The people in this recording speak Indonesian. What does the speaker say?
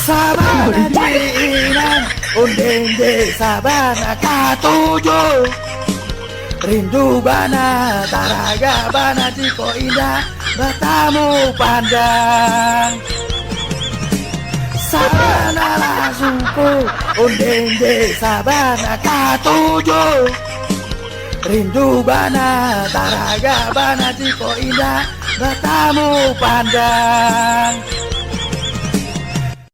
Sabana diinan undende sabana katujuh rindu bana taraga bana ciko indah batamu pandang sabana langsungku undende sabana katujuh rindu bana taraga bana ciko indah batamu pandang